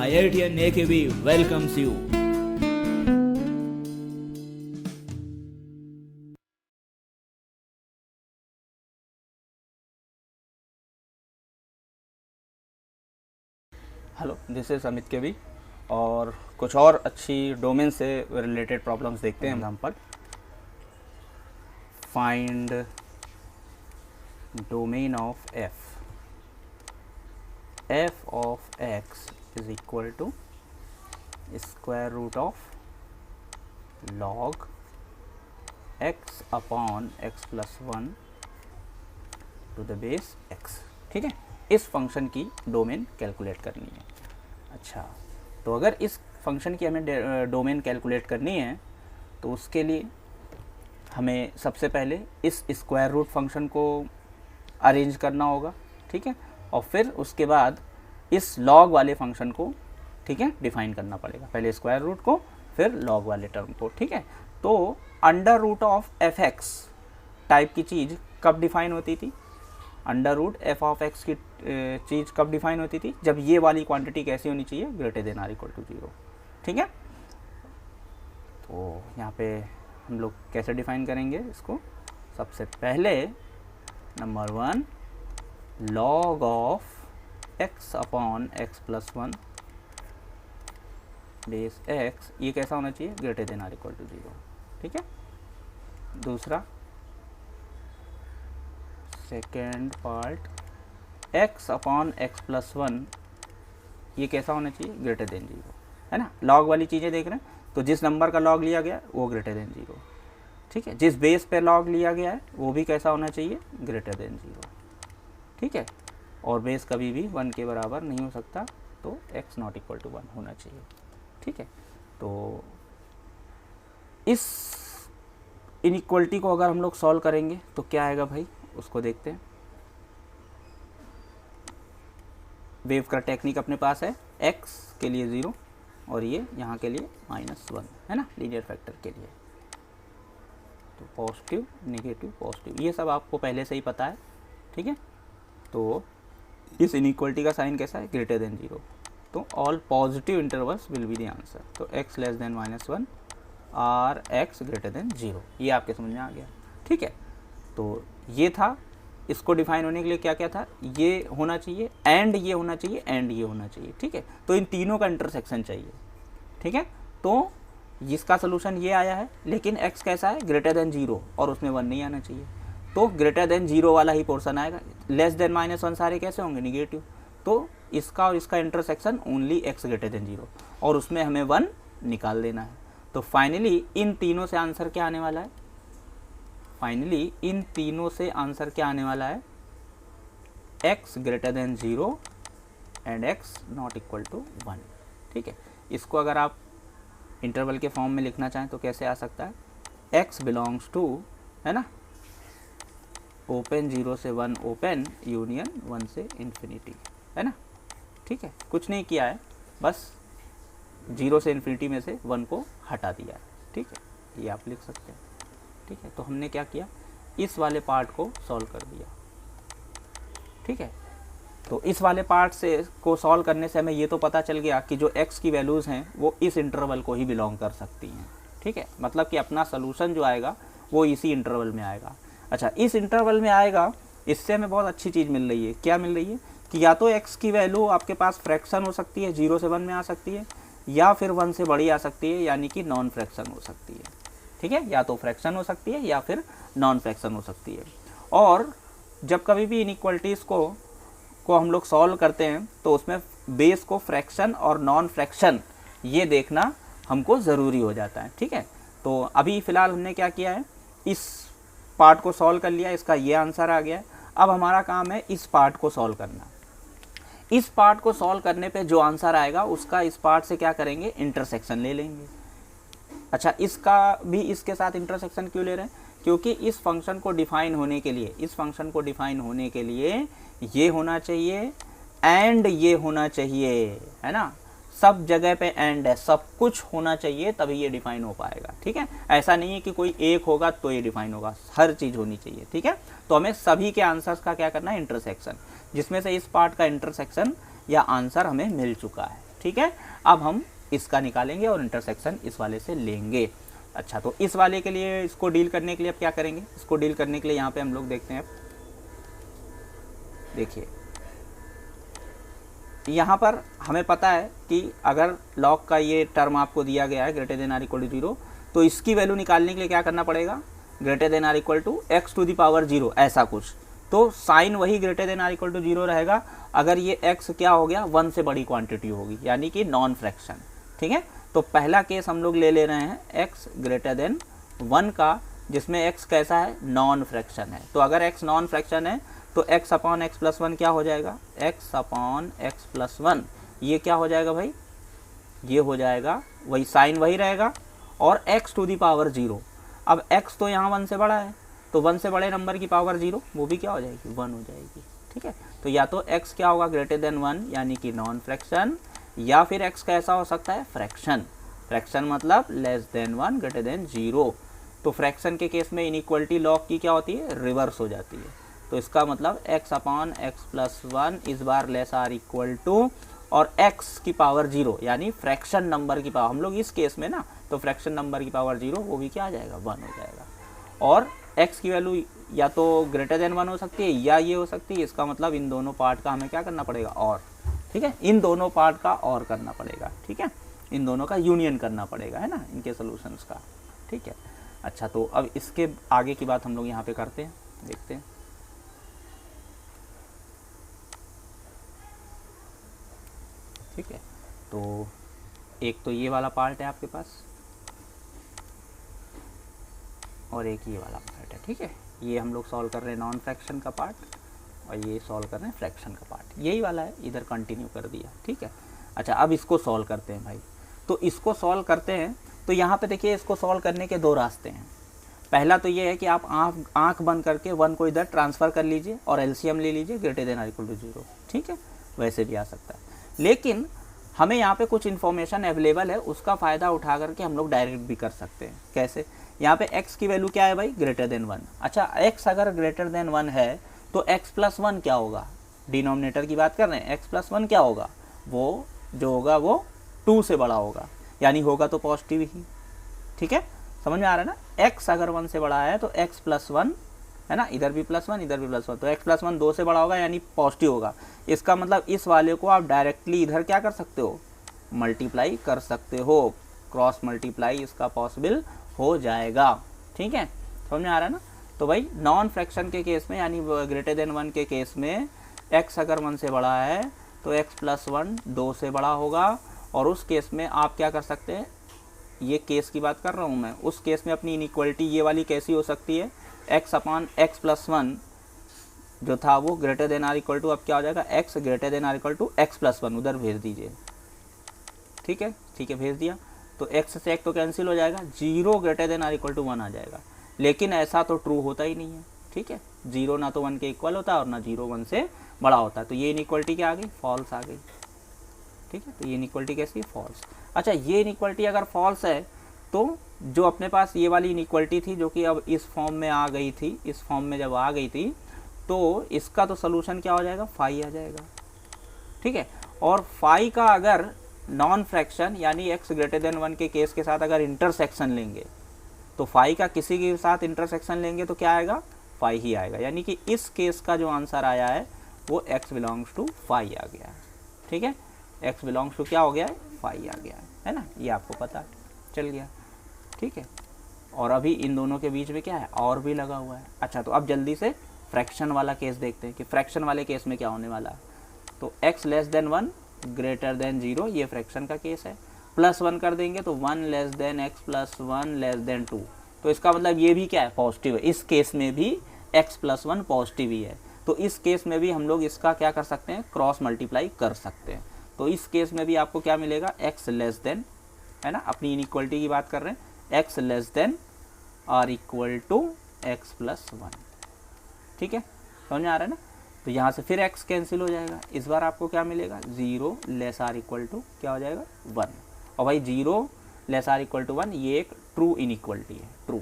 IITian AKB welcomes you. Hello, this is Amit KV और कुछ और अच्छी डोमेन से रिलेटेड प्रॉब्लम्स देखते हैं। Example, find domain of f of x is equal to square root of log x upon x plus 1 to the base x. ठीक है, इस फंक्शन की डोमेन कैलकुलेट करनी है। अच्छा, तो अगर इस फंक्शन की हमें डोमेन कैलकुलेट करनी है तो उसके लिए हमें सबसे पहले इस स्क्वायर रूट फंक्शन को अरेंज करना होगा। ठीक है, और फिर उसके बाद इस लॉग वाले फंक्शन को, ठीक है, डिफाइन करना पड़ेगा। पहले स्क्वायर रूट को, फिर लॉग वाले टर्म को। ठीक है, तो under root of f x type की चीज़ कब डिफाइन होती थी? Under root f of x की चीज़ कब डिफाइन होती थी? जब ये वाली क्वांटिटी कैसी होनी चाहिए? Greater than are equal to 0। ठीक है, तो यहाँ पे हम लोग कैसे डिफाइन करेंगे इसको? सबसे पहले number 1, log of x upon x plus 1 base x, ये कैसा होना चाहिए? Greater than are equal to 0। ठीक है, दूसरा second part, x upon x plus 1, ये कैसा होना चाहिए? ग्रेटर देन 0, है ना। लॉग वाली चीज़ें देख रहे हैं, तो जिस नंबर का लॉग लिया गया वो ग्रेटर देन 0। ठीक है, जिस बेस पे लॉग लिया गया है वो भी कैसा होना चाहिए? Greater than 0। ठीक है, और बेस कभी भी 1 के बराबर नहीं हो सकता, तो x नॉट इक्वल टू 1 होना चाहिए। ठीक है, तो इस इनइक्वलिटी को अगर हम लोग सॉल्व करेंगे तो क्या आएगा भाई, उसको देखते हैं। वेव का टेक्निक अपने पास है, x के लिए 0 और ये यहाँ के लिए -1, है ना, लीनियर फैक्टर के लिए। तो पॉजिटिव नेगेटिव पॉजिटिव, ये सब आपको पहले से ही पता है। ठीक है, तो इस इनइक्वलिटी का साइन कैसा है? Greater than 0। तो all positive intervals will be the answer. तो x लेस देन -1 और x ग्रेटर देन 0, ये आपके समझ में आ गया। ठीक है, तो ये था। इसको डिफाइन होने के लिए क्या क्या था? ये होना चाहिए, एंड ये होना चाहिए, एंड ये होना चाहिए। ठीक है, तो इन तीनों का इंटरसेक्शन चाहिए। ठीक है, तो इसका सोल्यूशन ये आया है, लेकिन x कैसा है? ग्रेटर देन 0 और उसमें 1 नहीं आना चाहिए, तो ग्रेटर देन 0 वाला ही पोर्शन आएगा। लेस देन -1 सारे कैसे होंगे? निगेटिव। तो इसका और इसका intersection only x greater than 0 और उसमें हमें 1 निकाल देना है। तो फाइनली इन तीनों से आंसर क्या आने वाला है? फाइनली इन तीनों से आंसर क्या आने वाला है? x greater than 0 and x not equal to 1। ठीक है, इसको अगर आप इंटरवल के फॉर्म में लिखना चाहें तो कैसे आ सकता है? x बिलोंग्स टू, है ना, ओपन 0 से 1 ओपन यूनियन 1 से इन्फिनिटी, है ना। ठीक है, कुछ नहीं किया है, बस 0 से इन्फिनिटी में से 1 को हटा दिया है। ठीक है, ये आप लिख सकते हैं। ठीक है, तो हमने क्या किया? इस वाले पार्ट को सॉल्व कर दिया। ठीक है, तो इस वाले पार्ट से को सॉल्व करने से हमें ये तो पता चल गया कि जो x की वैल्यूज़ हैं वो इस इंटरवल को ही बिलोंग कर सकती हैं। ठीक है, मतलब कि अपना सोल्यूशन जो आएगा वो इसी इंटरवल में आएगा। अच्छा, इस इंटरवल में आएगा, इससे हमें बहुत अच्छी चीज़ मिल रही है। क्या मिल रही है? कि या तो x की वैल्यू आपके पास फ्रैक्शन हो सकती है, 0 से 1 में आ सकती है, या फिर 1 से बड़ी आ सकती है, यानी कि नॉन फ्रैक्शन हो सकती है। ठीक है, या तो फ्रैक्शन हो सकती है या फिर नॉन फ्रैक्शन हो सकती है। और जब कभी भी इनइक्वलिटीज़ को हम लोग सॉल्व करते हैं तो उसमें बेस को फ्रैक्शन और नॉन फ्रैक्शन ये देखना हमको ज़रूरी हो जाता है। ठीक है, तो अभी फ़िलहाल हमने क्या किया है? इस पार्ट को सॉल्व कर लिया, इसका ये आंसर आ गया है। अब हमारा काम है इस पार्ट को सॉल्व करना। इस पार्ट को सॉल्व करने पे जो आंसर आएगा उसका इस पार्ट से क्या करेंगे? इंटरसेक्शन ले लेंगे। अच्छा, इसका भी इसके साथ इंटरसेक्शन क्यों ले रहे हैं? क्योंकि इस फंक्शन को डिफाइन होने के लिए ये होना चाहिए एंड ये होना चाहिए, है ना। सब जगह पे एंड है, सब कुछ होना चाहिए तभी ये डिफाइन हो पाएगा। ठीक है, ऐसा नहीं है कि कोई एक होगा तो ये डिफाइन होगा, हर चीज़ होनी चाहिए। ठीक है, तो हमें सभी के आंसर्स का क्या करना है? इंटरसेक्शन, जिसमें से इस पार्ट का इंटरसेक्शन या आंसर हमें मिल चुका है। ठीक है। अब हम इसका निकालेंगे और इंटरसेक्शन इस वाले से लेंगे। अच्छा, तो इस वाले के लिए इसको डील करने के लिए अब क्या करेंगे, इसको डील करने के लिए यहाँ पे हम लोग देखते हैं, देखिए यहाँ पर हमें पता है कि अगर लॉग का ये टर्म आपको दिया गया है greater then are equal to 0, तो इसकी वैल्यू निकालने के लिए क्या करना पड़ेगा, greater then are equal to x to the power 0 ऐसा कुछ। तो साइन वही greater then are equal to 0 रहेगा अगर ये x क्या हो गया 1 से बड़ी क्वांटिटी होगी, यानी कि नॉन फ्रैक्शन। ठीक है, तो पहला केस हम लोग ले रहे हैं x ग्रेटर देन 1 का, जिसमें x कैसा है, नॉन फ्रैक्शन है। तो अगर x नॉन फ्रैक्शन है तो x अपॉन एक्स प्लस 1 क्या हो जाएगा, x अपॉन एक्स प्लस 1, ये क्या हो जाएगा भाई, ये हो जाएगा वही साइन वही रहेगा और x टू दी पावर 0। अब x तो यहाँ 1 से बड़ा है, तो 1 से बड़े नंबर की पावर 0 वो भी क्या हो जाएगी, 1 हो जाएगी। ठीक है, तो या तो x क्या होगा ग्रेटर देन 1 यानी कि नॉन फ्रैक्शन, या फिर x कैसा हो सकता है, फ्रैक्शन। फ्रैक्शन मतलब लेस देन 1 ग्रेटर देन 0। तो फ्रैक्शन के केस में इनइक्वलिटी लॉग की क्या होती है, रिवर्स हो जाती है। तो इसका मतलब x अपॉन एक्स प्लस 1 इस बार लेस आर इक्वल टू, और x की पावर 0 यानी फ्रैक्शन नंबर की पावर, हम लोग इस केस में ना, तो फ्रैक्शन नंबर की पावर 0 वो भी क्या आ जाएगा, 1 हो जाएगा। और x की वैल्यू या तो ग्रेटर देन 1 हो सकती है या ये हो सकती है। इसका मतलब इन दोनों पार्ट का हमें क्या करना पड़ेगा, और। ठीक है, इन दोनों पार्ट का और करना पड़ेगा। ठीक है, इन दोनों का यूनियन करना पड़ेगा, है ना, इनके सोल्यूशंस का। ठीक है, अच्छा, तो अब इसके आगे की बात हम लोग यहाँ पे करते हैं, देखते हैं। ठीक है, तो एक तो ये वाला पार्ट है आपके पास और एक ये वाला पार्ट है। ठीक है, ये हम लोग सॉल्व कर रहे हैं नॉन फ्रैक्शन का पार्ट और ये सॉल्व कर रहे हैं फ्रैक्शन का पार्ट, यही वाला है, इधर कंटिन्यू कर दिया। ठीक है, अच्छा, अब इसको सॉल्व करते हैं भाई। तो इसको सॉल्व करते हैं, तो यहाँ पे देखिए इसको सॉल्व करने के दो रास्ते हैं। पहला तो ये है कि आप आँख बंद करके 1 को इधर ट्रांसफ़र कर लीजिए और एलसीएम ले लीजिए greater then are equal to 0। ठीक है, वैसे भी आ सकता है, लेकिन हमें यहाँ पे कुछ इन्फॉर्मेशन अवेलेबल है, उसका फ़ायदा उठा करके हम लोग डायरेक्ट भी कर सकते हैं। कैसे, यहाँ पे x की वैल्यू क्या है भाई, ग्रेटर देन 1। अच्छा, x अगर ग्रेटर देन 1 है तो x प्लस 1 क्या होगा, डिनोमिनेटर की बात कर रहे हैं, x प्लस 1 क्या होगा, वो जो होगा वो 2 से बड़ा होगा, यानी होगा तो पॉजिटिव ही। ठीक है, समझ में आ रहा है ना, x अगर 1 से बड़ा है तो x प्लस 1 है ना, इधर भी प्लस 1 इधर भी प्लस 1, तो x प्लस 1 2 से बड़ा होगा यानी पॉजिटिव होगा। इसका मतलब इस वाले को आप डायरेक्टली इधर क्या कर सकते हो, मल्टीप्लाई कर सकते हो, क्रॉस मल्टीप्लाई इसका पॉसिबल हो जाएगा। ठीक है, समझ में आ रहा है ना। तो भाई नॉन फ्रैक्शन के केस में यानी ग्रेटर देन 1 के केस में x अगर 1 से बड़ा है तो x प्लस 1 2 से बड़ा होगा, और उस केस में आप क्या कर सकते हैं, ये केस की बात कर रहा हूँ मैं, उस केस में अपनी इनइक्वलिटी ये वाली कैसी हो सकती है, x अपॉन एक्स प्लस 1 जो था वो greater then are equal to, अब क्या हो जाएगा, x greater then are equal to x plus 1 उधर भेज दीजिए। ठीक है, ठीक है, भेज दिया, तो x से x तो कैंसिल हो जाएगा, 0 greater then are equal to 1 आ जाएगा। लेकिन ऐसा तो ट्रू होता ही नहीं है। ठीक है, 0 ना तो 1 के इक्वल होता है और ना 0 1 से बड़ा होता है, तो ये इनइक्वलिटी क्या आ गई, फॉल्स आ गई। ठीक है, तो ये इनइक्वलिटी कैसी, फॉल्स। अच्छा, ये इनइक्वलिटी अगर फॉल्स है तो जो अपने पास ये वाली इनइक्वलिटी थी जो कि अब इस फॉर्म में आ गई थी, इस फॉर्म में जब आ गई थी तो इसका तो सोल्यूशन क्या हो जाएगा, फाई आ जाएगा। ठीक है, और फाई का अगर नॉन फ्रैक्शन यानी x ग्रेटर देन 1 के केस के साथ अगर इंटरसेक्शन लेंगे, तो फाई का किसी के साथ इंटरसेक्शन लेंगे तो क्या आएगा, फाई ही आएगा। यानी कि इस केस का जो आंसर आया है वो x बिलोंग्स टू फाई आ गया है। ठीक है, x बिलोंग्स टू क्या हो गया है, फाई आ गया है ना, ये आपको पता चल गया। ठीक है, और अभी इन दोनों के बीच में क्या है, और भी लगा हुआ है। अच्छा, तो अब जल्दी से फ्रैक्शन वाला केस देखते हैं कि फ्रैक्शन वाले केस में क्या होने वाला है। तो x less than 1 greater than 0 ये फ्रैक्शन का केस है, प्लस 1 कर देंगे तो 1 less than x plus 1 less than 2, तो इसका मतलब ये भी क्या है, पॉजिटिव है। इस केस में भी x प्लस 1 पॉजिटिव ही है, तो इस केस में भी हम लोग इसका क्या कर सकते हैं, क्रॉस मल्टीप्लाई कर सकते हैं। तो इस केस में भी आपको क्या मिलेगा, x लेस देन, है ना, अपनी इनइक्वलिटी की बात कर रहे हैं, x less than are equal to x plus 1। ठीक है, समझ में आ रहा है ना। तो यहाँ से फिर x कैंसिल हो जाएगा, इस बार आपको क्या मिलेगा, 0 लेस आर इक्वल टू क्या हो जाएगा, 1। और भाई 0 लेस आर इक्वल टू 1 ये एक ट्रू इनइक्वलिटी है, ट्रू।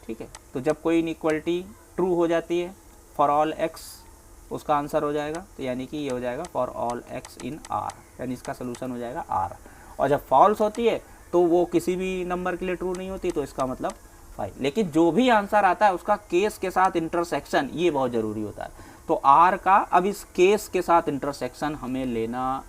ठीक है, तो जब कोई इनइक्वलिटी ट्रू हो जाती है फॉर ऑल x, उसका आंसर हो जाएगा। तो यानी कि ये हो जाएगा for all x in are, यानी इसका सोल्यूशन हो जाएगा आर। और जब फॉल्स होती है तो वो किसी भी नंबर के लिए ट्रू नहीं होती, तो इसका मतलब 5। लेकिन जो भी आंसर आता है उसका केस के साथ इंटरसेक्शन, ये बहुत ज़रूरी होता है। तो आर का अब इस केस के साथ इंटरसेक्शन हमें लेना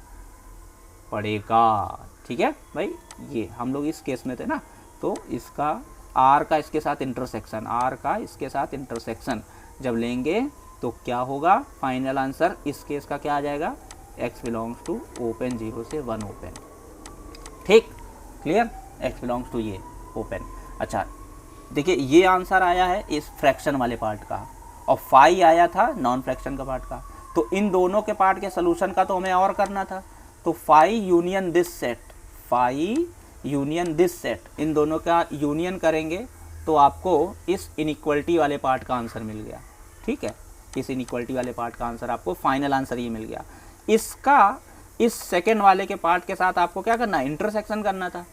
पड़ेगा, ठीक है भाई। ये हम लोग इस केस में थे ना, तो इसका आर का इसके साथ इंटरसेक्शन, आर का इसके साथ इंटरसेक्शन जब लेंगे तो क्या होगा, फाइनल आंसर इस केस का क्या आ जाएगा, x बिलोंग्स टू ओपन 0 से 1 ओपन। ठीक, क्लियर, x बिलोंग्स टू ये ओपन। अच्छा देखिए, ये आंसर आया है इस फ्रैक्शन वाले पार्ट का, और फाई आया था नॉन फ्रैक्शन का पार्ट का। तो इन दोनों के पार्ट के सोल्यूशन का तो हमें और करना था। तो phi union this set, phi union this set, इन दोनों का यूनियन करेंगे तो आपको इस इनइक्वलिटी वाले पार्ट का आंसर मिल गया। ठीक है, इस इनइक्वलिटी वाले पार्ट का आंसर आपको फाइनल आंसर ये मिल गया। इसका इस सेकेंड वाले के पार्ट के साथ आपको क्या करना है, इंटरसेक्शन करना था।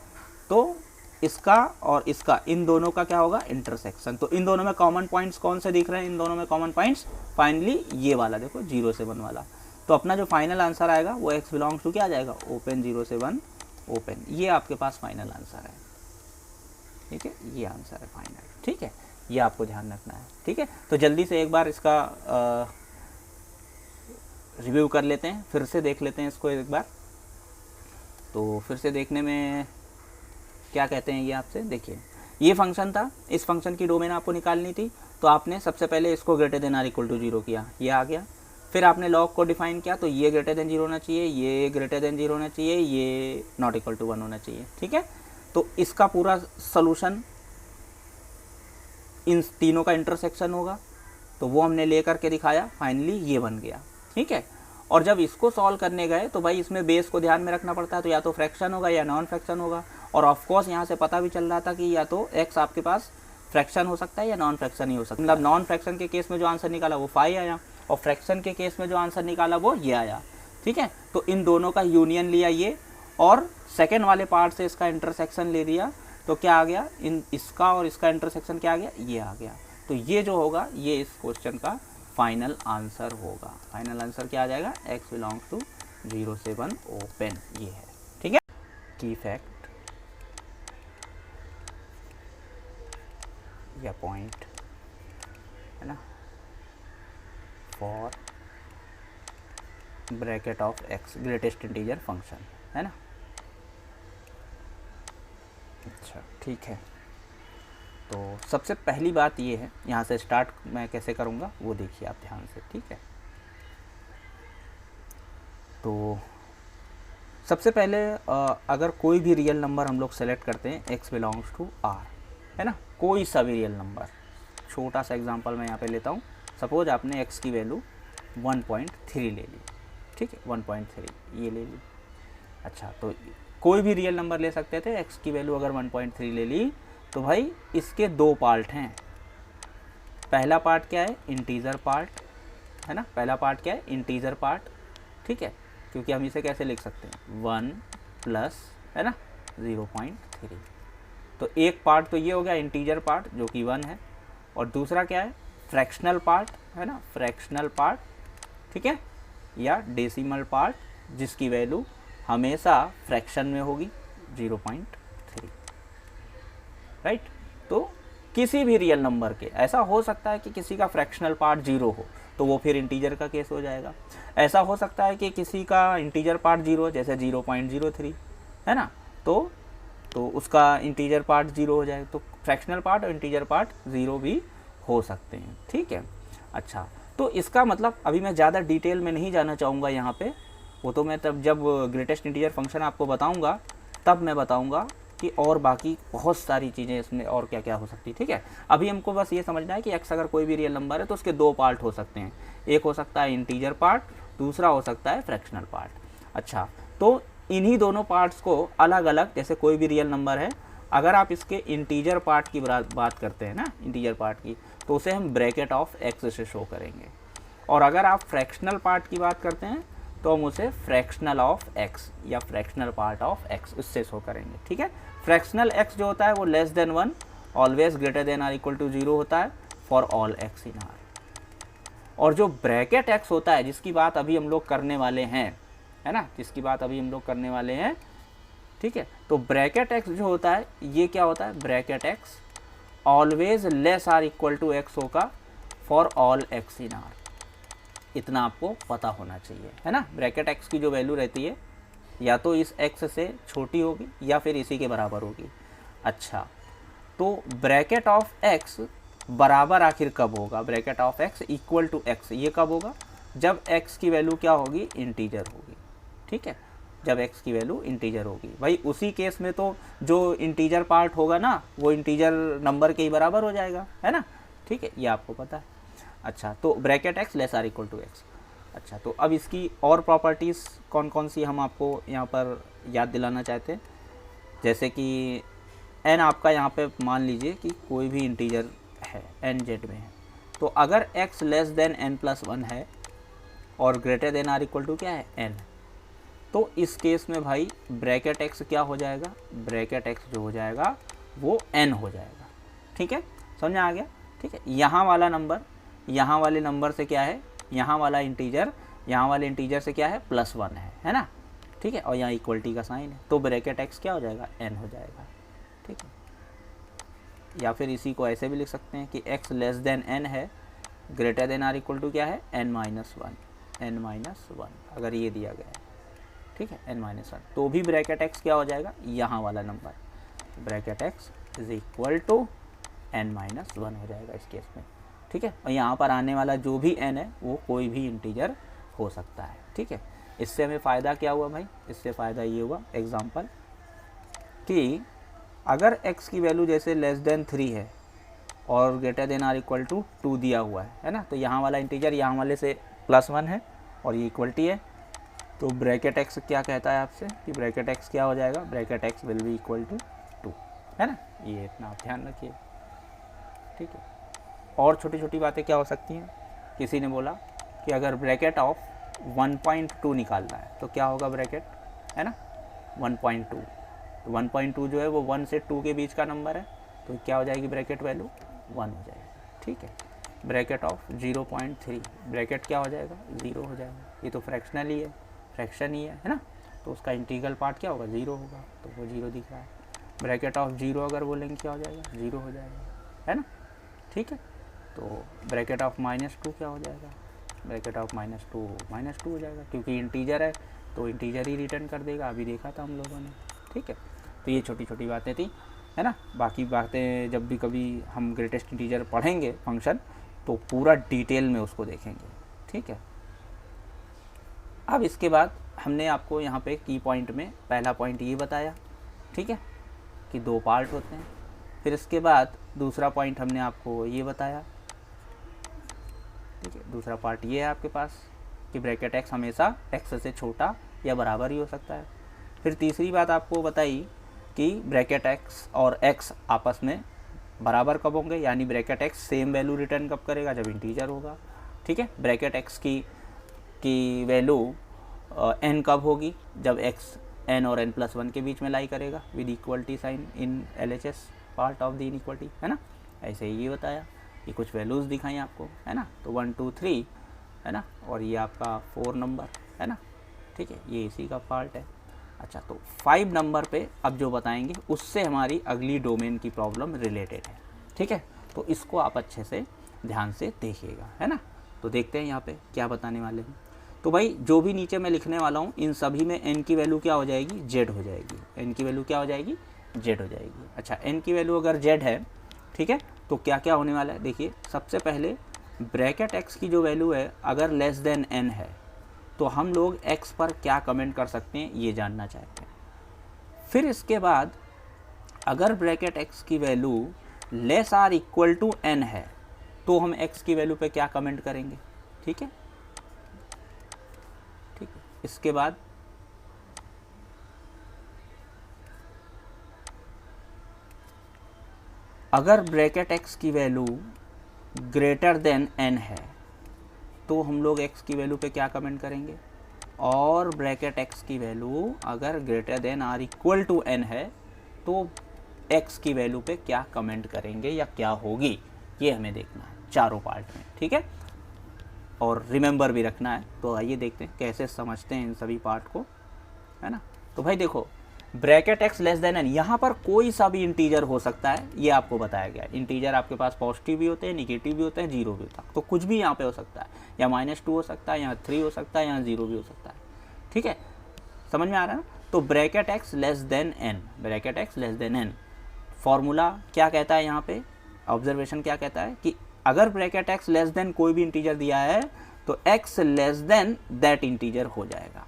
तो इसका और इसका, इन दोनों का क्या होगा, इंटरसेक्शन। तो इन दोनों में कॉमन पॉइंट्स कौन से दिख रहे हैं, इन दोनों में कॉमन पॉइंट्स फाइनली ये वाला देखो 0 से 1 वाला। तो अपना जो फाइनल आंसर आएगा वो x बिलोंग्स टू क्या आ जाएगा, ओपन 0 से 1 ओपन। ये आपके पास फाइनल आंसर है। ठीक है, ये आंसर है फाइनल। ठीक है, ये आपको ध्यान रखना है। ठीक है, तो जल्दी से एक बार इसका रिव्यू कर लेते हैं, फिर से देख लेते हैं इसको एक बार। तो फिर से देखने में क्या कहते हैं ये आपसे, देखिए ये फंक्शन था, इस फंक्शन की डोमेन आपको निकालनी थी। तो आपने सबसे पहले इसको greater then are equal to 0 किया, ये आ गया। फिर आपने लॉग को डिफाइन किया, तो ये ग्रेटर देन 0 होना चाहिए, ये ग्रेटर देन 0 होना चाहिए, ये नॉट इक्वल टू 1 होना चाहिए। ठीक है, तो इसका पूरा सोल्यूशन इन तीनों का इंटरसेक्शन होगा, तो वो हमने ले करके दिखाया, फाइनली ये बन गया। ठीक है, और जब इसको सॉल्व करने गए तो भाई इसमें बेस को ध्यान में रखना पड़ता है, तो या तो फ्रैक्शन होगा या नॉन फ्रैक्शन होगा। और ऑफ कोर्स यहाँ से पता भी चल रहा था कि या तो x आपके पास फ्रैक्शन हो सकता है या नॉन फ्रैक्शन ही हो सकता है। मतलब नॉन फ्रैक्शन के केस में जो आंसर निकाला वो 5 आया, और फ्रैक्शन के केस में जो आंसर निकाला वो ये आया। ठीक है, तो इन दोनों का यूनियन लिया ये, और सेकेंड वाले पार्ट से इसका इंटरसेक्शन ले लिया, तो क्या आ गया, इन इसका और इसका इंटरसेक्शन क्या आ गया, ये आ गया। तो ये जो होगा ये इस क्वेश्चन का फाइनल आंसर होगा। फाइनल आंसर क्या आ जाएगा, x बिलोंग्स टू 0 से 1 ओपन, ये है। ठीक है, की फैक्ट या पॉइंट है ना, for bracket of x greatest integer function, है ना। अच्छा ठीक है, तो सबसे पहली बात ये है, यहाँ से स्टार्ट मैं कैसे करूँगा वो देखिए आप ध्यान से। ठीक है, तो सबसे पहले अगर कोई भी रियल नंबर हम लोग सेलेक्ट करते हैं x बिलोंग्स टू r, है ना, कोई सा भी रियल नंबर, छोटा सा एग्जांपल मैं यहाँ पे लेता हूँ। सपोज आपने x की वैल्यू 1.3 ले ली, ठीक है, 1.3 ये ले ली। अच्छा, तो कोई भी रियल नंबर ले सकते थे, x की वैल्यू अगर 1.3 ले ली, तो भाई इसके दो पार्ट हैं। पहला पार्ट क्या है, इंटीजर पार्ट, है ना, पहला पार्ट क्या है, इंटीजर पार्ट। ठीक है, क्योंकि हम इसे कैसे लिख सकते हैं, 1 प्लस, है ना, 0.3। तो एक पार्ट तो ये हो गया इंटीजर पार्ट जो कि 1 है, और दूसरा क्या है, फ्रैक्शनल पार्ट, है ना, फ्रैक्शनल पार्ट। ठीक है, या डेसिमल पार्ट जिसकी वैल्यू हमेशा फ्रैक्शन में होगी 0.3, राइट। तो किसी भी रियल नंबर के, ऐसा हो सकता है कि किसी का फ्रैक्शनल पार्ट 0 हो, तो वो फिर इंटीजर का केस हो जाएगा। ऐसा हो सकता है कि किसी का इंटीजर पार्ट 0 हो, जैसे 0.03, है ना, तो उसका इंटीजर पार्ट 0 हो जाएगा। तो फ्रैक्शनल पार्ट और इंटीजर पार्ट 0 भी हो सकते हैं। ठीक है, अच्छा, तो इसका मतलब अभी मैं ज़्यादा डिटेल में नहीं जाना चाहूँगा यहाँ पे, वो तो मैं तब जब ग्रेटेस्ट इंटीजर फंक्शन आपको बताऊँगा तब मैं बताऊँगा कि और बाकी बहुत सारी चीज़ें इसमें और क्या क्या हो सकती है। ठीक है, अभी हमको बस ये समझना है कि x अगर कोई भी रियल नंबर है तो उसके दो पार्ट हो सकते हैं, एक हो सकता है इंटीजर पार्ट, दूसरा हो सकता है फ्रैक्शनल पार्ट। अच्छा, तो इन्हीं दोनों पार्ट्स को अलग अलग, जैसे कोई भी रियल नंबर है, अगर आप इसके इंटीजर पार्ट की बात करते हैं ना, इंटीजर पार्ट की, तो उसे हम ब्रैकेट ऑफ x से शो करेंगे। और अगर आप फ्रैक्शनल पार्ट की बात करते हैं तो हम उसे फ्रैक्शनल ऑफ x या फ्रैक्शनल पार्ट ऑफ x उससे शो करेंगे। ठीक है, फ्रैक्शनल x जो होता है वो less than 1, always greater then are equal to 0 होता है for all x in r। और जो ब्रैकेट एक्स होता है, जिसकी बात अभी हम लोग करने वाले हैं, है ना, जिसकी बात अभी हम लोग करने वाले हैं, ठीक है, तो ब्रैकेट एक्स जो होता है ये क्या होता है, bracket x always less or equal to x होगा for all x in R. इतना आपको पता होना चाहिए, है ना। ब्रैकेट एक्स की जो वैल्यू रहती है या तो इस एक्स से छोटी होगी या फिर इसी के बराबर होगी। अच्छा, तो ब्रैकेट ऑफ एक्स बराबर आखिर कब होगा, bracket of x equal to x, ये कब होगा, जब एक्स की वैल्यू क्या होगी, इंटीजर होगी, ठीक है, जब एक्स की वैल्यू इंटीजर होगी। भाई उसी केस में तो जो इंटीजर पार्ट होगा ना वो इंटीजर नंबर के ही बराबर हो जाएगा, है ना, ठीक है, ये आपको पता है। अच्छा, तो bracket x less or equal to x. अच्छा, तो अब इसकी और प्रॉपर्टीज़ कौन कौन सी हम आपको यहाँ पर याद दिलाना चाहते हैं, जैसे कि एन आपका यहाँ पे मान लीजिए कि कोई भी इंटीजर है, एन जेड में है, तो अगर x less than n plus one है और greater then are equal to क्या है, एन, तो इस केस में भाई ब्रैकेट एक्स क्या हो जाएगा, ब्रैकेट एक्स जो हो जाएगा वो एन हो जाएगा, ठीक है, समझ में आ गया, ठीक है। यहाँ वाला नंबर यहाँ वाले नंबर से क्या है, यहाँ वाला इंटीजर यहाँ वाले इंटीजर से क्या है, प्लस वन है ना, ठीक है, और यहाँ इक्वलिटी का साइन है, तो ब्रैकेट एक्स क्या हो जाएगा, एन हो जाएगा, ठीक है। या फिर इसी को ऐसे भी लिख सकते हैं कि एक्स लेस देन एन है, greater then are equal to क्या है, एन माइनस वन, अगर ये दिया गया है, ठीक है, एन माइनस वन, तो भी ब्रैकेट एक्स क्या हो जाएगा, यहाँ वाला number, bracket x is equal to n minus one हो जाएगा इस केस में, ठीक है। और यहाँ पर आने वाला जो भी एन है वो कोई भी इंटीजर हो सकता है, ठीक है। इससे हमें फ़ायदा क्या हुआ भाई, इससे फ़ायदा ये हुआ एग्जांपल कि अगर x की वैल्यू जैसे लेस देन 3 है और greater then are equal to 2 दिया हुआ है ना, तो यहाँ वाला इंटीजर यहाँ वाले से प्लस वन है और ये इक्वलिटी है, तो ब्रैकेट एक्स क्या कहता है आपसे कि ब्रैकेट एक्स क्या हो जाएगा, bracket x will be equal to 2, है ना, ये इतना आप ध्यान रखिए, ठीक है। और छोटी छोटी बातें क्या हो सकती हैं, किसी ने बोला कि अगर ब्रैकेट ऑफ 1.2 निकालना है तो क्या होगा ब्रैकेट, है ना, 1.2, तो 1.2 जो है वो 1 से 2 के बीच का नंबर है, तो क्या हो जाएगी ब्रैकेट वैल्यू 1 हो जाएगी, ठीक है। ब्रैकेट ऑफ 0.3, ब्रैकेट क्या हो जाएगा, 0 हो जाएगा, ये तो फ्रैक्शनल ही है, फ्रैक्शन ही है ना, तो उसका इंटीग्रल पार्ट क्या होगा, 0 होगा, तो वो 0 दिख रहा है। ब्रैकेट ऑफ 0 अगर बोलेंगे क्या हो जाएगा, 0 हो जाएगा, है ना, ठीक है। तो ब्रैकेट ऑफ -2 क्या हो जाएगा, ब्रैकेट ऑफ -2 हो जाएगा, क्योंकि इंटीजर है तो इंटीजर ही रिटर्न कर देगा, अभी देखा था हम लोगों ने, ठीक है। तो ये छोटी छोटी बातें थी, है ना, बाकी बातें जब भी कभी हम ग्रेटेस्ट इंटीजर पढ़ेंगे फंक्शन तो पूरा डिटेल में उसको देखेंगे, ठीक है। अब इसके बाद हमने आपको यहाँ पे की पॉइंट में पहला पॉइंट ये बताया, ठीक है, कि 2 पार्ट होते हैं, फिर इसके बाद दूसरा पॉइंट हमने आपको ये बताया, ठीक है, दूसरा पार्ट ये है आपके पास कि ब्रैकेट एक्स हमेशा एक्स से छोटा या बराबर ही हो सकता है। फिर तीसरी बात आपको बताई कि ब्रैकेट एक्स और एक्स आपस में बराबर कब होंगे, यानी bracket x same value return कब करेगा, जब इंटीजर होगा, ठीक है। ब्रैकेट एक्स की वैल्यू एन कब होगी, जब एक्स एन और एन प्लस वन के बीच में लाई करेगा with equality sign in LHS part of the inequality, है ना, ऐसे ही ये बताया, ये कुछ वैल्यूज़ दिखाई आपको, है ना, तो 1 2 3, है ना, और ये आपका 4 नंबर, है ना, ठीक है, ये इसी का पार्ट है। अच्छा, तो 5 नंबर पे अब जो बताएंगे उससे हमारी अगली डोमेन की प्रॉब्लम रिलेटेड है, ठीक है, तो इसको आप अच्छे से ध्यान से देखिएगा, है ना। तो देखते हैं यहाँ पे क्या बताने वाले हैं। तो भाई जो भी नीचे मैं लिखने वाला हूँ इन सभी में n की वैल्यू क्या हो जाएगी, z हो जाएगी, n की वैल्यू क्या हो जाएगी, z हो जाएगी। अच्छा, n की वैल्यू अगर z है, ठीक है, तो क्या क्या होने वाला है, देखिए सबसे पहले ब्रैकेट x की जो वैल्यू है अगर लेस देन n है तो हम लोग x पर क्या कमेंट कर सकते हैं ये जानना चाहते हैं। फिर इसके बाद अगर ब्रैकेट x की value less or equal to n है तो हम x की वैल्यू पे क्या कमेंट करेंगे, ठीक है, ठीक है। इसके बाद अगर ब्रैकेट x की वैल्यू ग्रेटर देन n है तो हम लोग x की वैल्यू पे क्या कमेंट करेंगे, और ब्रैकेट x की वैल्यू अगर greater then are equal to n है तो x की वैल्यू पे क्या कमेंट करेंगे या क्या होगी, ये हमें देखना है चारों पार्ट में, ठीक है। और रिमेंबर भी रखना है। तो आइए देखते हैं कैसे समझते हैं इन सभी पार्ट को, है ना। तो भाई देखो, bracket x less than n, यहाँ पर कोई सा भी इंटीजर हो सकता है, ये आपको बताया गया है। इंटीजर आपके पास पॉजिटिव भी होते हैं, निगेटिव भी होते हैं, जीरो भी होता है, तो कुछ भी यहाँ पे हो सकता है, या -2 हो सकता है, यहाँ 3 हो सकता है, यहाँ 0 भी हो सकता है, ठीक है, समझ में आ रहा है ना। तो bracket x less than n, bracket x less than n, formula क्या कहता है यहाँ पे, ऑब्जर्वेशन क्या कहता है कि अगर ब्रैकेट x लेस देन कोई भी इंटीजर दिया है तो x less then that integer हो जाएगा,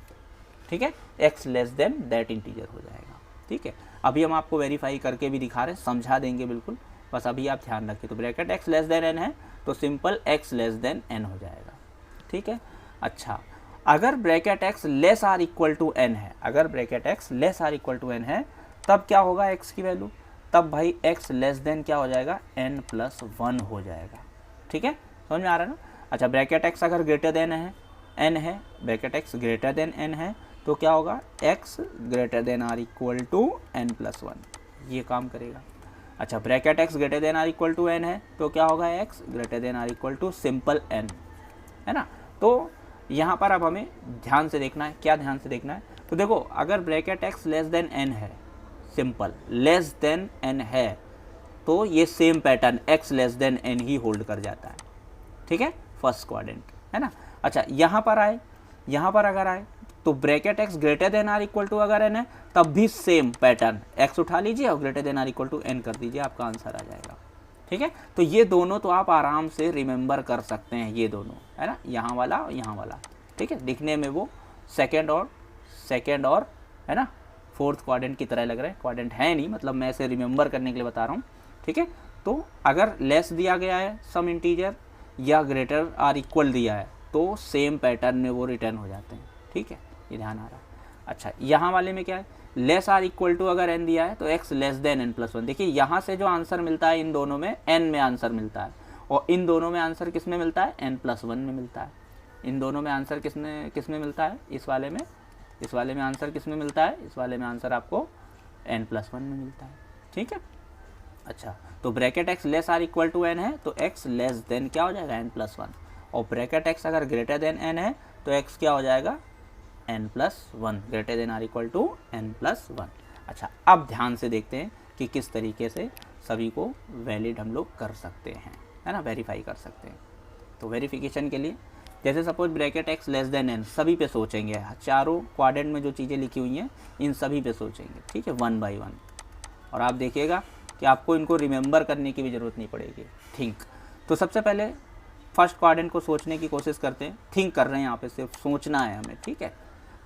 ठीक है, x less then that integer हो जाएगा, ठीक है। अभी हम आपको वेरीफाई करके भी दिखा रहे हैं, समझा देंगे बिल्कुल, बस अभी आप ध्यान रखिए। तो bracket x less than n है तो simple x less than n हो जाएगा, ठीक है। अच्छा, अगर bracket x less or equal to n है, अगर bracket x less or equal to n है, तब क्या होगा x की वैल्यू, तब भाई x लेस देन क्या हो जाएगा, n+1 हो जाएगा, ठीक है, समझ में आ रहा है ना। अच्छा, ब्रैकेट x अगर ग्रेटर देन है n है, bracket x greater than n है, तो क्या होगा, x greater then are equal to n+1, ये काम करेगा। अच्छा, bracket x greater then are equal to n है, तो क्या होगा, x greater then are equal to simple n, है ना। तो यहाँ पर अब हमें ध्यान से देखना है, क्या ध्यान से देखना है, तो देखो अगर bracket x less than n है, सिंपल लेस देन n है, तो ये same pattern x less than n ही होल्ड कर जाता है, ठीक है, फर्स्ट क्वाड्रेंट, है ना। अच्छा, यहाँ पर आए, यहाँ पर अगर आए तो bracket x greater then are equal to अगर n है, तब भी सेम पैटर्न, x उठा लीजिए और greater then are equal to n कर दीजिए, आपका आंसर आ जाएगा, ठीक है। तो ये दोनों तो आप आराम से रिमेंबर कर सकते हैं, ये दोनों, है ना, यहाँ वाला और यहाँ वाला, ठीक है। दिखने में वो सेकेंड और है ना फोर्थ क्वाड्रेंट की तरह लग रहा है, क्वाड्रेंट है नहीं, मतलब मैं इसे रिमेंबर करने के लिए बता रहा हूँ, ठीक है। तो अगर लेस दिया गया है सम इंटीजर या ग्रेटर आर इक्वल दिया है, तो सेम पैटर्न में वो रिटर्न हो जाते हैं, ठीक है, ये ध्यान आ रहा है। अच्छा, यहाँ वाले में क्या है, लेस आर इक्वल टू अगर n दिया है तो x लेस देन n+1, देखिए यहाँ से जो आंसर मिलता है इन दोनों में n में आंसर मिलता है, और इन दोनों में आंसर किस में मिलता है, n+1 में मिलता है। इन दोनों में आंसर किस में मिलता है, इस वाले में आंसर किस में मिलता है, इस वाले में आंसर आपको n+1 में मिलता है, ठीक है। अच्छा, तो bracket x less or equal to n है तो x लेस देन क्या हो जाएगा, n+1, और ब्रैकेट x अगर ग्रेटर देन n है तो x क्या हो जाएगा, n+1, greater then are equal to n+1। अच्छा, अब ध्यान से देखते हैं कि किस तरीके से सभी को वैलिड हम लोग कर सकते हैं, है ना, वेरीफाई कर सकते हैं। तो वेरिफिकेशन के लिए जैसे suppose bracket x less than n, सभी पे सोचेंगे, चारों क्वाड्रेंट में जो चीज़ें लिखी हुई हैं इन सभी पे सोचेंगे, ठीक है, 1 बाई 1, और आप देखिएगा कि आपको इनको रिमेंबर करने की भी ज़रूरत नहीं पड़ेगी, थिंक। तो सबसे पहले फर्स्ट क्वाड्रेंट को सोचने की कोशिश करते हैं, थिंक कर रहे हैं यहाँ पे, सिर्फ सोचना है हमें, ठीक है।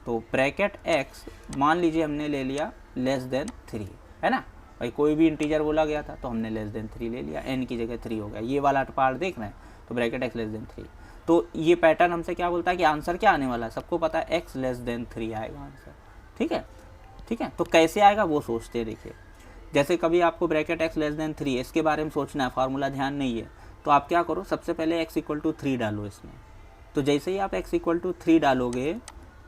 तो ब्रैकेट x मान लीजिए हमने ले लिया लेस देन 3, है ना, भाई कोई भी इंटीजर बोला गया था तो हमने लेस देन 3 ले लिया, n की जगह 3 हो गया, ये वाला पार्ट देख रहे हैं, तो ब्रैकेट x लेस देन 3। तो ये पैटर्न हमसे क्या बोलता है कि आंसर क्या आने वाला है, सबको पता है x लेस देन 3 आएगा आंसर, ठीक है, ठीक है। तो कैसे आएगा वो सोचते हैं, देखिए जैसे कभी आपको ब्रैकेट x लेस देन 3 इसके बारे में सोचना है, फार्मूला ध्यान नहीं है, तो आप क्या करो, सबसे पहले x इक्वल टू 3 डालो इसमें। तो जैसे ही आप x इक्वल टू 3 डालोगे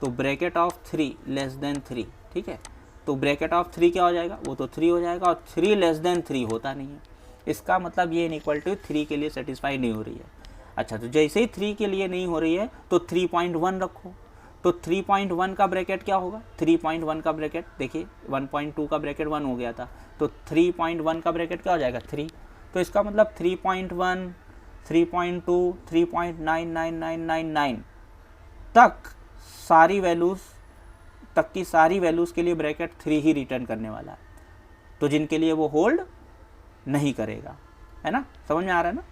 तो ब्रैकेट ऑफ 3 लेस देन 3, ठीक है, तो ब्रैकेट ऑफ 3 क्या हो जाएगा, वो तो 3 हो जाएगा, और 3 लेस देन 3 होता नहीं है, इसका मतलब ये इक्वल टू 3 के लिए सेटिस्फाई नहीं हो रही है। अच्छा, तो जैसे ही 3 के लिए नहीं हो रही है तो 3.1 रखो, तो 3.1 का ब्रैकेट क्या होगा, 3.1 का ब्रैकेट देखिए 1.2 का ब्रैकेट 1 हो गया था, तो 3.1 का ब्रैकेट क्या हो जाएगा 3, तो इसका मतलब 3.1, 3.2, 3.99999 तक सारी वैल्यूज़ तक की सारी वैल्यूज़ के लिए ब्रैकेट 3 ही रिटर्न करने वाला है, तो जिनके लिए वो होल्ड नहीं करेगा, है ना, समझ में आ रहा है ना।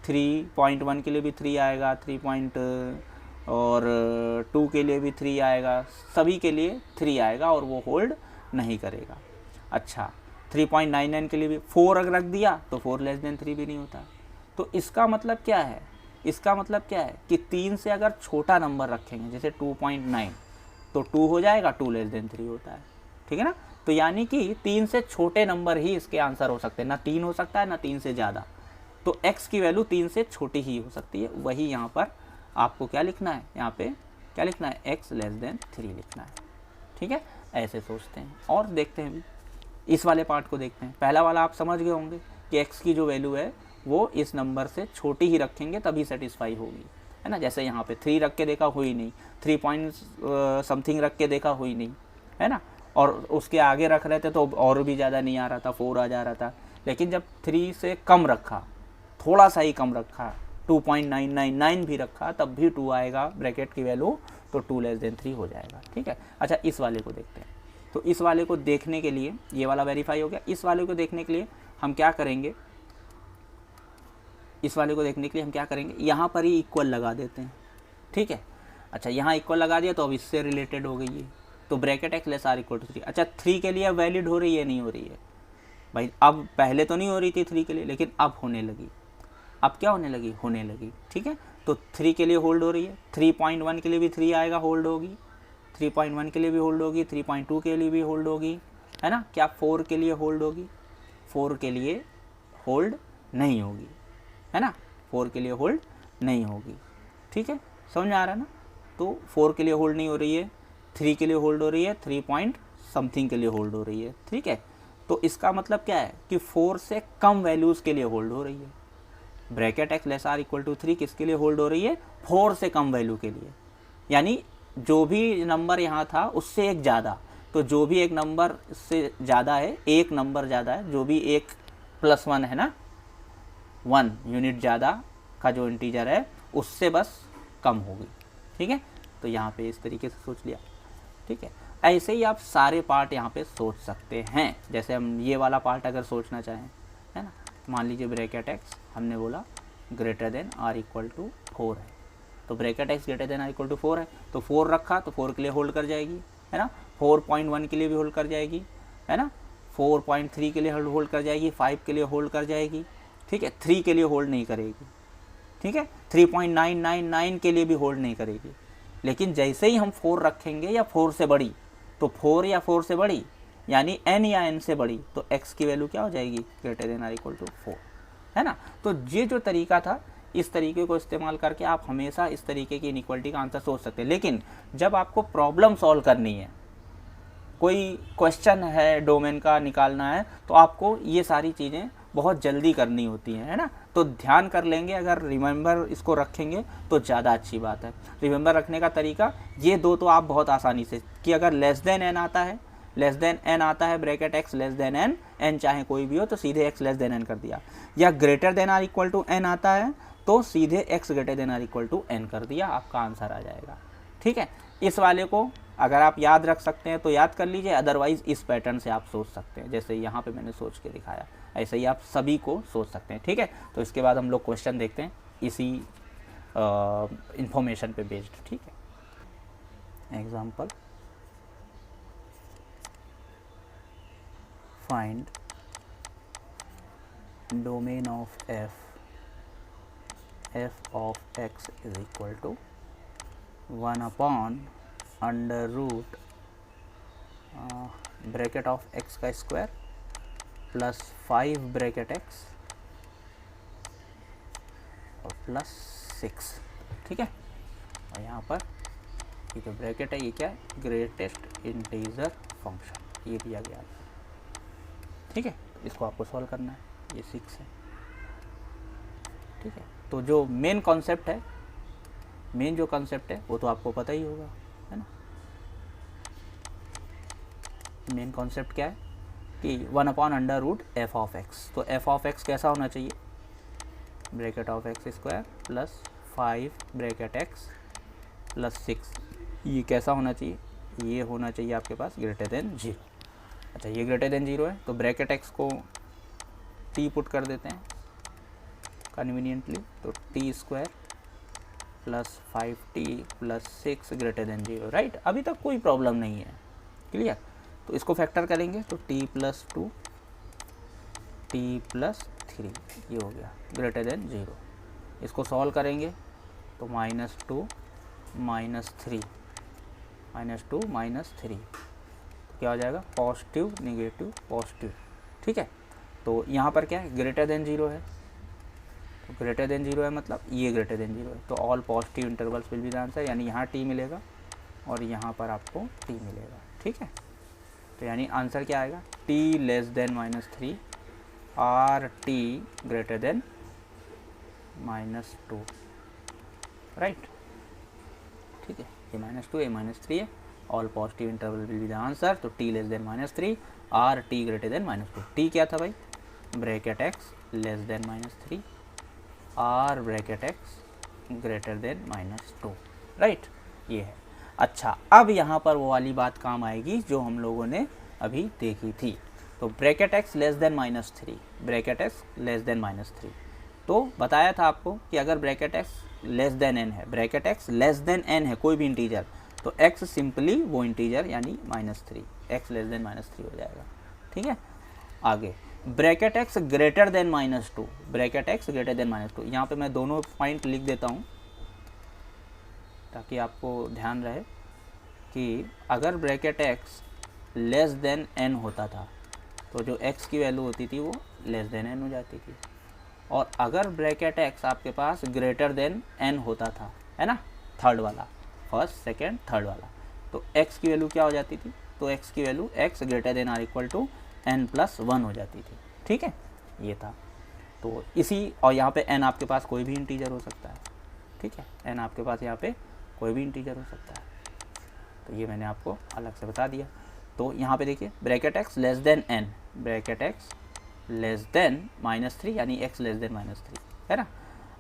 3.1 के लिए भी 3 आएगा, 3.2 के लिए भी 3 आएगा, सभी के लिए 3 आएगा और वो होल्ड नहीं करेगा। अच्छा, 3.99 के लिए भी 4 अगर रख दिया तो 4 लेस देन 3 भी नहीं होता। तो इसका मतलब क्या है, इसका मतलब क्या है कि 3 से अगर छोटा नंबर रखेंगे जैसे 2.9 तो 2 हो जाएगा, 2 लेस देन 3 होता है, ठीक है ना। तो यानी कि 3 से छोटे नंबर ही इसके आंसर हो सकते हैं, ना 3 हो सकता है ना 3 से ज़्यादा, तो x की वैल्यू 3 से छोटी ही हो सकती है। वही यहाँ पर आपको क्या लिखना है, यहाँ पे क्या लिखना है, x लेस देन 3 लिखना है, ठीक है, ऐसे सोचते हैं। और देखते हैं इस वाले पार्ट को देखते हैं। पहला वाला आप समझ गए होंगे कि x की जो वैल्यू है वो इस नंबर से छोटी ही रखेंगे तभी सेटिस्फाई होगी, है ना। जैसे यहाँ पे 3 रख के देखा, हुई नहीं, 3 पॉइंट समथिंग रख के देखा, हुई नहीं, है ना। और उसके आगे रख रहे थे तो और भी ज़्यादा नहीं आ रहा था, 4 आ जा रहा था। लेकिन जब 3 से कम रखा, थोड़ा सा ही कम रखा, 2.999 भी रखा, तब भी 2 आएगा ब्रैकेट की वैल्यू, तो 2 लेस देन 3 हो जाएगा, ठीक है। अच्छा, इस वाले को देखते हैं। तो इस वाले को देखने के लिए, ये वाला वेरीफाई हो गया। इस वाले को देखने के लिए हम क्या करेंगे, इस वाले को देखने के लिए हम क्या करेंगे, यहाँ पर ही इक्वल लगा देते हैं, ठीक है। अच्छा, यहाँ इक्वल लगा दिया तो अब इससे रिलेटेड हो गई है, तो bracket x less or equal to 3। अच्छा, 3 के लिए वैलिड हो रही है, नहीं हो रही है भाई। अब पहले तो नहीं हो रही थी 3 के लिए, लेकिन अब होने लगी। अब क्या होने लगी, होने लगी, ठीक है। तो 3 के लिए होल्ड हो रही है, 3.1 के लिए भी 3 आएगा, होल्ड होगी, 3.1 के लिए भी होल्ड होगी, 3.2 के लिए भी होल्ड होगी, है ना। क्या 4 के लिए होल्ड होगी, 4 के लिए होल्ड नहीं होगी, है ना, 4 के लिए होल्ड नहीं होगी, ठीक है, समझ में आ रहा है ना। तो 4 के लिए होल्ड नहीं हो रही है, 3 के लिए होल्ड हो रही है, 3 पॉइंट समथिंग के लिए होल्ड हो रही है, ठीक है। तो इसका मतलब क्या है कि 4 से कम वैल्यूज़ के लिए होल्ड हो रही है। Bracket x less or equal to 3 किसके लिए होल्ड हो रही है, 4 से कम वैल्यू के लिए। यानी जो भी नंबर यहाँ था उससे एक ज़्यादा, तो जो भी एक नंबर से ज़्यादा है, एक नंबर ज़्यादा है, जो भी एक +1 है ना, 1 यूनिट ज़्यादा का जो इंटीजर है उससे बस कम होगी, ठीक है। तो यहाँ पे इस तरीके से सोच लिया, ठीक है। ऐसे ही आप सारे पार्ट यहाँ पे सोच सकते हैं। जैसे हम ये वाला पार्ट अगर सोचना चाहें, है ना, मान लीजिए ब्रैकेट एक्स हमने बोला greater then are equal to 4 है, तो bracket x greater then are equal to 4 है, तो 4 रखा तो 4 के लिए होल्ड कर जाएगी, है ना, 4.1 के लिए भी होल्ड कर जाएगी, है ना, 4.3 के लिए होल्ड कर जाएगी, 5 के लिए होल्ड कर जाएगी, ठीक है। 3 के लिए होल्ड नहीं करेगी, ठीक है, 3.999 के लिए भी होल्ड नहीं करेगी। लेकिन जैसे ही हम 4 रखेंगे या 4 से बड़ी, तो 4 या 4 से बड़ी यानी n या n से बड़ी, तो x की वैल्यू क्या हो जाएगी, greater then are equal to 4, है ना। तो ये जो तरीका था, इस तरीके को इस्तेमाल करके आप हमेशा इस तरीके की इनइक्वालिटी का आंसर सोच सकते हैं। लेकिन जब आपको प्रॉब्लम सॉल्व करनी है, कोई क्वेश्चन है डोमेन का निकालना है, तो आपको ये सारी चीज़ें बहुत जल्दी करनी होती हैं, है ना। तो ध्यान कर लेंगे, अगर रिमेंबर इसको रखेंगे तो ज़्यादा अच्छी बात है। रिमेंबर रखने का तरीका ये दो तो आप बहुत आसानी से, कि अगर लेस देन एन आता है, लेस देन एन आता है, bracket x less than n, n चाहे कोई भी हो तो सीधे एक्स लेस देन एन कर दिया, या greater then are equal to n आता है तो सीधे x greater then are equal to n कर दिया, आपका आंसर आ जाएगा, ठीक है। इस वाले को अगर आप याद रख सकते हैं तो याद कर लीजिए, अदरवाइज़ इस पैटर्न से आप सोच सकते हैं, जैसे यहाँ पे मैंने सोच के दिखाया, ऐसे ही आप सभी को सोच सकते हैं, ठीक है। तो इसके बाद हम लोग क्वेश्चन देखते हैं इसी इंफॉर्मेशन पे बेस्ड, ठीक है। Example, find domain of f of x is equal to 1 upon under root bracket of x का स्क्वायर प्लस 5 ब्रैकेट एक्स और प्लस 6, ठीक है। और यहाँ पर ये जो ब्रैकेट है ये क्या है, ग्रेटेस्ट इंटीजर फंक्शन, ये दिया गया है, ठीक है। इसको आपको सॉल्व करना है, ये 6 है, ठीक है। तो जो मेन कॉन्सेप्ट है, मेन जो कॉन्सेप्ट है वो तो आपको पता ही होगा, है ना। मेन कॉन्सेप्ट क्या है कि 1 upon under root f of x, तो एफ ऑफ एक्स कैसा होना चाहिए, bracket of x square plus 5 bracket x plus 6, ये कैसा होना चाहिए, ये होना चाहिए आपके पास ग्रेटर देन 0। अच्छा, ये ग्रेटर देन 0 है तो ब्रैकेट एक्स को टी पुट कर देते हैं कन्वीनियंटली, तो T square plus 5t plus 6 greater than 0, right. अभी तक कोई प्रॉब्लम नहीं है, क्लियर। तो इसको फैक्टर करेंगे तो t प्लस 2 t प्लस 3, ये हो गया ग्रेटर देन 0। इसको सॉल्व करेंगे तो -2 -3 -2 -3, तो क्या हो जाएगा, पॉजिटिव निगेटिव पॉजिटिव, ठीक है। तो यहाँ पर क्या है, ग्रेटर देन 0 है, तो ग्रेटर देन 0 है मतलब ये ग्रेटर देन 0 है, तो all positive intervals will be the answer, यानी यहाँ t मिलेगा और यहाँ पर आपको t मिलेगा, ठीक है। तो यानी आंसर क्या आएगा, t लेस देन -3 और t ग्रेटर देन -2, राइट, ठीक है। a -2 a -3 है, all positive interval will be the answer. तो t लेस देन -3 और t ग्रेटर देन -2। t क्या था भाई, ब्रैकेट x लेस देन -3 और bracket x greater then -2, right, ये है। अच्छा, अब यहाँ पर वो वाली बात काम आएगी जो हम लोगों ने अभी देखी थी। तो bracket x less than -3, bracket x less than -3, तो बताया था आपको कि अगर bracket x less than n है, bracket x less than n है कोई भी इंटीजर, तो x सिंपली वो इंटीजर यानी -3, x लेस देन -3 हो जाएगा, ठीक है। आगे bracket x greater then -2, bracket x greater then -2, यहाँ पे मैं दोनों पॉइंट लिख देता हूँ ताकि आपको ध्यान रहे कि अगर bracket x less than n होता था तो जो x की वैल्यू होती थी वो लेस देन n हो जाती थी, और अगर ब्रैकेट x आपके पास ग्रेटर देन n होता था, है ना, थर्ड वाला, फर्स्ट सेकेंड थर्ड वाला, तो x की वैल्यू क्या हो जाती थी, तो x की value x greater then are equal to n+1 हो जाती थी, ठीक है, ये था। तो इसी, और यहाँ पे n आपके पास कोई भी इंटीजर हो सकता है, ठीक है, n आपके पास यहाँ पे कोई भी इंटीजर हो सकता है, तो ये मैंने आपको अलग से बता दिया। तो यहाँ पे देखिए bracket x less than n, bracket x less than -3 यानी x लेस देन -3, है ना।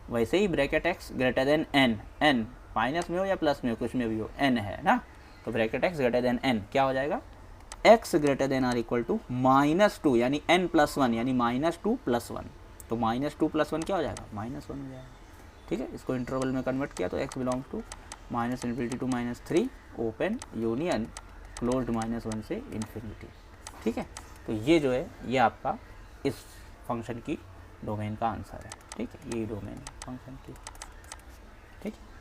वैसे ही bracket x greater than n, n minus में हो या प्लस में हो, कुछ में भी हो, n है ना, तो bracket x greater than n क्या हो जाएगा, x greater then are equal to -2 यानी n+1 यानी -2 + 1, तो -2 + 1 क्या हो जाएगा, -1 हो जाएगा, ठीक है। इसको इंटरवल में कन्वर्ट किया तो x belongs to -∞ to -3 open union closed -1 से इन्फिनिटी, ठीक है। तो ये जो है ये आपका इस फंक्शन की डोमेन का आंसर है, ठीक है, यही डोमेन है फंक्शन की, ठीक है।